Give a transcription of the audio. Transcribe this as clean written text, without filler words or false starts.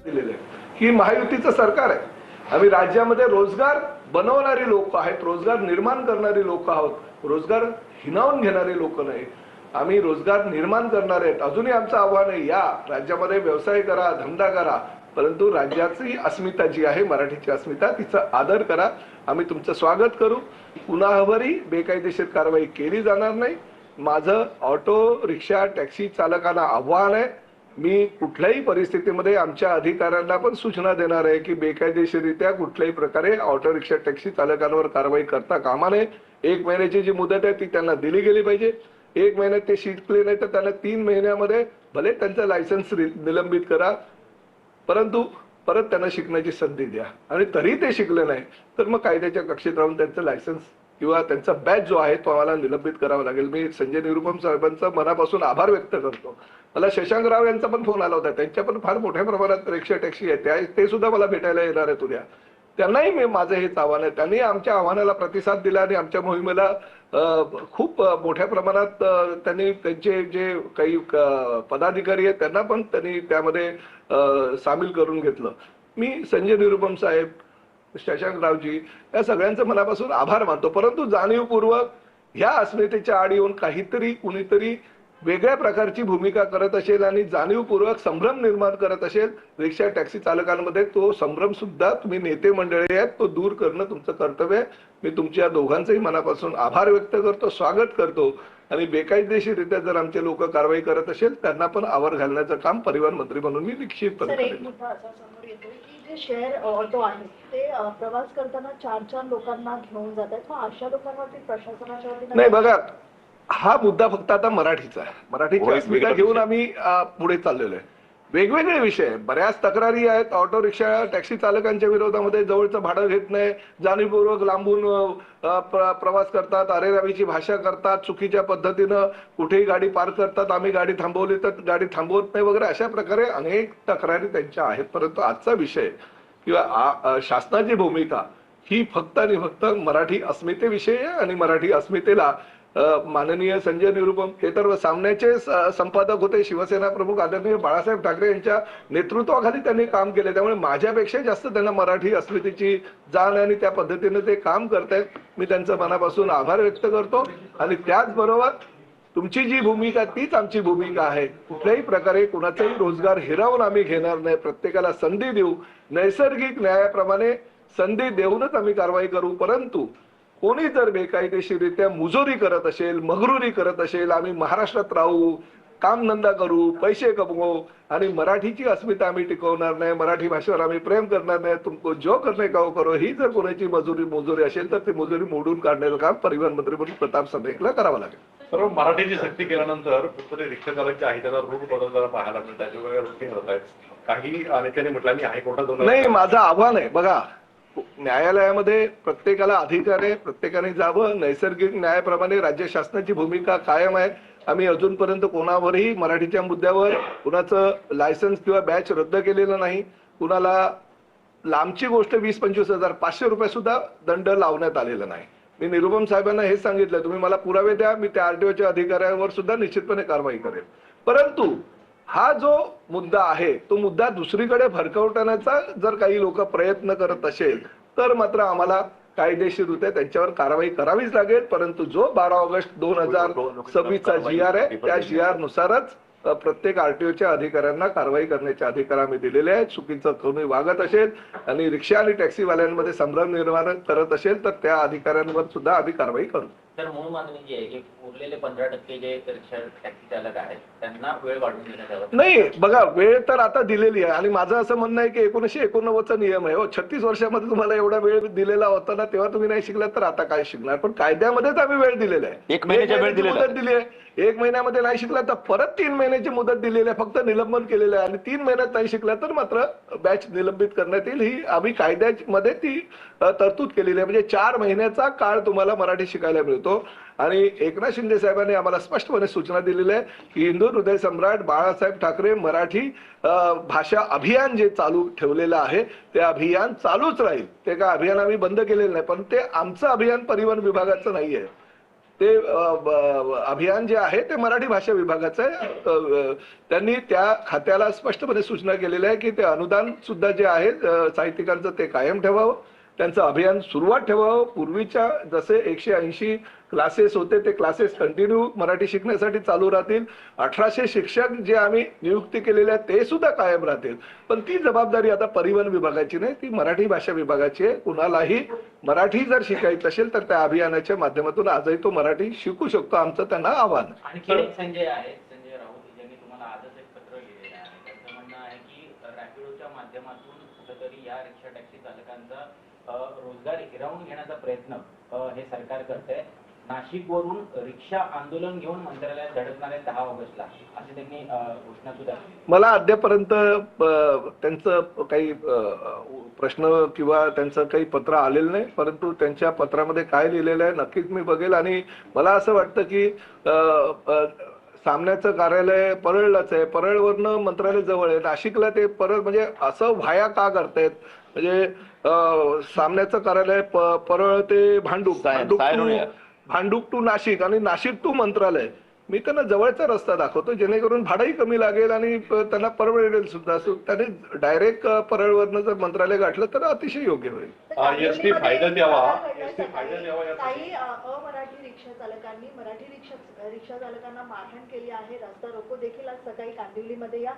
दिलेलं आहे की महायुतीचं सरकार आहे. आम्ही राज्यामध्ये रोजगार बनवणारी लोक आहेत, रोजगार निर्माण करणारी लोक आहोत, रोजगार हिनावून घेणारे लोक नाही. आम्ही रोजगार निर्माण करणार आहेत. अजूनही आमचं आव्हान आहे, या राज्यामध्ये व्यवसाय करा, धंदा करा, परंतु राज्याची अस्मिता जी आहे, मराठीची अस्मिता, तिचा आदर करा. आम्ही तुमचं स्वागत करू. कुणावरही बेकायदेशीर कारवाई केली जाणार नाही. माझं ऑटो रिक्षा टॅक्सी चालकांना आव्हान आहे, मी कुठल्याही परिस्थितीमध्ये आमच्या अधिकाऱ्यांना पण सूचना देणार आहे की बेकायदेशीररित्या कुठल्याही प्रकारे ऑटो रिक्षा टॅक्सी चालकांवर कारवाई करता कामा नये. 1 महिन्याची जी मुदत आहे ती त्यांना दिली गेली पाहिजे. 1 महिन्यात ते शिकले नाही तर त्यांना 3 महिन्यामध्ये भले त्यांचं लायसन्स निलंबित करा, परंतु परत त्यांना शिकण्याची संधी द्या. आणि तरी ते शिकले नाही तर मग कायद्याच्या कक्षेत राहून त्यांचं लायसन्स किंवा त्यांचा बॅच जो आहे तो आम्हाला निलंबित करावा लागेल. मी संजय निरुपम साहेबांचा मनापासून आभार व्यक्त करतो. मला शशांक राव यांचा पण फोन आला होता, त्यांच्या पण फार मोठ्या प्रमाणात रिक्षा टॅक्सी आहे, ते सुद्धा मला भेटायला येणार आहेत उद्या. त्यांनाही मी माझं हेच आव्हान आहे, त्यांनी आमच्या आव्हानाला प्रतिसाद दिला आणि आमच्या मोहिमेला खूप मोठ्या प्रमाणात त्यांनी त्यांचे जे काही पदाधिकारी आहेत त्यांना पण त्यांनी त्यामध्ये सामील करून घेतलं. मी संजय निरुपम साहेब, शशांक रावजी या सगळ्यांचं मनापासून आभार मानतो. परंतु जाणीवपूर्वक ह्या अस्मितेच्या आड येऊन काहीतरी कुणीतरी वेगळ्या प्रकारची भूमिका करत असेल आणि जाणीवपूर्वक संभ्रम निर्माण करत असेल रिक्षा टॅक्सी चालकांमध्ये, तो संभ्रम सुद्धा तुम्ही नेते मंडळी आहेत, तो दूर करणं तुमचं कर्तव्य आहे. मी तुमच्या दोघांचंही मनापासून आभार व्यक्त करतो, स्वागत करतो. आणि बेकायदेशीररित्या जर आमचे लोक कारवाई करत असेल त्यांना पण आवर घालण्याचं काम परिवहन मंत्री म्हणून मी निश्चितपणे करेन. जे शेअर ऑटो आहे ते प्रवास करताना 4 लोकांना घेऊन जातात, मग अशा लोकांवरती प्रशासनाच्या वतीने नाही बघा, हा मुद्दा फक्त आता मराठीचा आहे. मराठीची अस्मिता घेऊन आम्ही पुढे चाललेलो आहे. वेगवेगळे विषय, बऱ्याच तक्रारी आहेत ऑटो रिक्षा टॅक्सी चालकांच्या विरोधामध्ये. जवळचं भाडं घेत नाही, जाणीवपूर्वक लांबून प्रवास करतात, अरेरावीची भाषा करतात, चुकीच्या पद्धतीनं कुठेही गाडी पार्क करतात, आम्ही गाडी थांबवली तर गाडी थांबवत नाही वगैरे, अशा प्रकारे अनेक तक्रारी त्यांच्या आहेत. परंतु आजचा विषय किंवा शासनाची भूमिका ही फक्त आणि फक्त मराठी अस्मितेविषयी आहे. आणि मराठी अस्मितेला माननीय संजय निरुपम हे तर सामन्याचे संपादक होते, शिवसेना प्रमुख आदरणीय बाळासाहेब ठाकरे यांच्या नेतृत्वाखाली त्यांनी काम केले. त्यामुळे माझ्यापेक्षा जास्त त्यांना मराठी अस्मितेची जाण आहे आणि त्या पद्धतीने ते काम करतायत. मी त्यांचं मनापासून आभार व्यक्त करतो. आणि त्याचबरोबर तुमची जी भूमिका तीच आमची भूमिका आहे. कुठल्याही प्रकारे कुणाचाही रोजगार हिरावून आम्ही घेणार नाही. प्रत्येकाला संधी देऊ, नैसर्गिक न्यायाप्रमाणे संधी देऊनच आम्ही कारवाई करू. परंतु कोणी जर बेकायदेशीररित्या मुजोरी करत असेल, मगरुरी करत असेल, आम्ही महाराष्ट्रात राहू, कामधंदा करू, पैसे कमवू आणि मराठीची अस्मिता आम्ही टिकवणार नाही, मराठी भाषेवर आम्ही प्रेम करणार नाही, तुमको जो करणे का करो, ही जर कोणाची मुजोरी असेल तर ती मुजोरी मोडून काढण्याचं काम परिवहन मंत्री म्हणून प्रताप सरनाईकला करावं लागेल. सर्व मराठीची सक्ती केल्यानंतर कुठेतरी रिक्षा चालक जे आहे त्यांना रूट बदलताना पाहायला मिळतात, वेगवेगळ्या गोष्टी होत आहेत. काही नेत्यांनी म्हटलं मी हायकोर्टात नाही, माझं आव्हान आहे, बघा न्यायालयामध्ये प्रत्येकाला अधिकार आहे, प्रत्येकाने जावं. नैसर्गिक न्यायाप्रमाणे राज्य शासनाची भूमिका कायम आहे. आम्ही अजूनपर्यंत कोणावरही मराठीच्या मुद्द्यावर कुणाचं लायसन्स किंवा बॅच रद्द केलेलं नाही. कुणाला लांबची गोष्ट 20-25 हजार 500 रुपये सुद्धा दंड लावण्यात आलेला नाही. मी निरुपम साहेबांना हेच सांगितलं, तुम्ही मला पुरावे द्या, मी त्या आरटीओच्या अधिकाऱ्यांवर सुद्धा निश्चितपणे कारवाई करेन. परंतु हा जो मुद्दा आहे तो मुद्दा दुसरीकडे भरकवण्याचा जर काही लोक प्रयत्न करत असेल तर मात्र आम्हाला कायदेशीररित्या त्यांच्यावर कारवाई करावीच लागेल. परंतु जो 12 ऑगस्ट 2026चा GR आहे त्या GR नुसारच प्रत्येक आरटीओच्या अधिकाऱ्यांना कारवाई करण्याचे अधिकार आम्ही दिलेले आहेत. चुकीचं कोणी वागत असेल आणि रिक्षा आणि टॅक्सीवाल्यांमध्ये संभ्रम निर्माण करत असेल तर त्या अधिकाऱ्यांवर सुद्धा आम्ही कारवाई करू. तर मूळ मागणी जी आहे की उरलेले 15% जे रिक्षा टॅक्सी चालक आहेत त्यांना वेळ वाढवून देण्यात यावा. नाही बघा, वेळ तर आता दिलेली आहे आणि माझं असं म्हणणं आहे की 1989चा नियम आहे. 36 वर्षामध्ये तुम्हाला एवढा वेळ दिलेला होता ना, तेव्हा तुम्ही नाही शिकलात तर आता काय शिकणार. पण कायद्यामध्येच आम्ही वेळ दिलेला आहे. 1 महिन्याची मुदत दिली आहे. 1 महिन्यामध्ये नाही शिकला तर परत 3 महिन्याची मुदत दिलेली आहे, फक्त निलंबन केलेलं आहे. आणि 3 महिन्यात नाही शिकला तर मात्र बॅच निलंबित करण्यात येईल. ही आम्ही कायद्यामध्ये ती तरतूद केलेली आहे. म्हणजे 4 महिन्याचा काळ तुम्हाला मराठी शिकायला मिळतो. आणि एकनाथ शिंदे साहेबांनी आम्हाला स्पष्टपणे सूचना दिलेली आहे की हिंदू हृदय सम्राट बाळासाहेब ठाकरे मराठी भाषा अभियान जे चालू ठेवलेलं आहे ते अभियान चालूच राहील. ते का अभियान आम्ही बंद केलेलं नाही, पण ते आमचं अभियान परिवहन विभागाचं नाही आहे. ते अभियान जे आहे ते मराठी भाषा विभागाचं आहे. त्यांनी त्या खात्याला स्पष्टपणे सूचना केलेल्या आहे की ते अनुदान सुद्धा जे आहे साहित्यिकांचं ते कायम ठेवावं, त्यांचं अभियान सुरुवात ठेवावं. पूर्वीच्या जसे 180 क्लासेस होते ते क्लासेस कंटिन्यू मराठी शिकण्यासाठी चालू राहतील. 1800 शिक्षक जे आम्ही नियुक्ती केलेले आहेत ते सुद्धा कायम राहतील. पण ती जबाबदारी आता परिवहन विभागाची नाही, ती मराठी भाषा विभागाची आहे. कुणालाही मराठी जर शिकायचं असेल तर त्या अभियानाच्या माध्यमातून आजही तो मराठी शिकू शकतो, आमचं त्यांना आव्हान आहे. आणखी एक संजय राऊत यांनी तुम्हाला आजच एक पत्र लिहिलेलं आहे. त्यांचं म्हणणं आहे की रॅपिडोच्या माध्यमातून कुठेतरी या रिक्षा टॅक्सी चालकांचा रोजगार हिरावून घेण्याचा प्रयत्न हे सरकार करते. नाशिकवरून रिक्षा आंदोलन घेऊन मंत्रालयात धडकणार आहे 10 ऑगस्टला, अशी त्यांनी घोषणा सुद्धा केली. मला अद्यापर्यंत त्यांचं काही प्रश्न किंवा त्यांचं काही पत्र आलेलं नाही, परंतु त्यांच्या पत्रामध्ये काय लिहिलेलं आहे नक्कीच मी बघेल. आणि मला असं वाटतं की सामन्याचं कार्यालय परळलाच आहे, परळवरनं मंत्रालय जवळ आहे, नाशिकला ते परळ म्हणजे असं व्हाया का करतायत? म्हणजे सामन्याचं कार्यालय परळ ते भांडूप टू नाशिक आणि नाशिक टू मंत्रालय. मी त्यांना जवळचा रस्ता दाखवतो जेणेकरून भाडंही कमी लागेल आणि त्यांना परवडेल सुद्धा. त्यांनी डायरेक्ट परळवरनं जर मंत्रालय गाठलं तर अतिशय योग्य होईल. एसटी फायदा द्यावा काही अमराठी रिक्षा चालकांनी मराठी रिक्षा चालकांना मारहाण केली आहे. रस्ता रोको देखील आज सकाळी कांदिवलीमध्ये या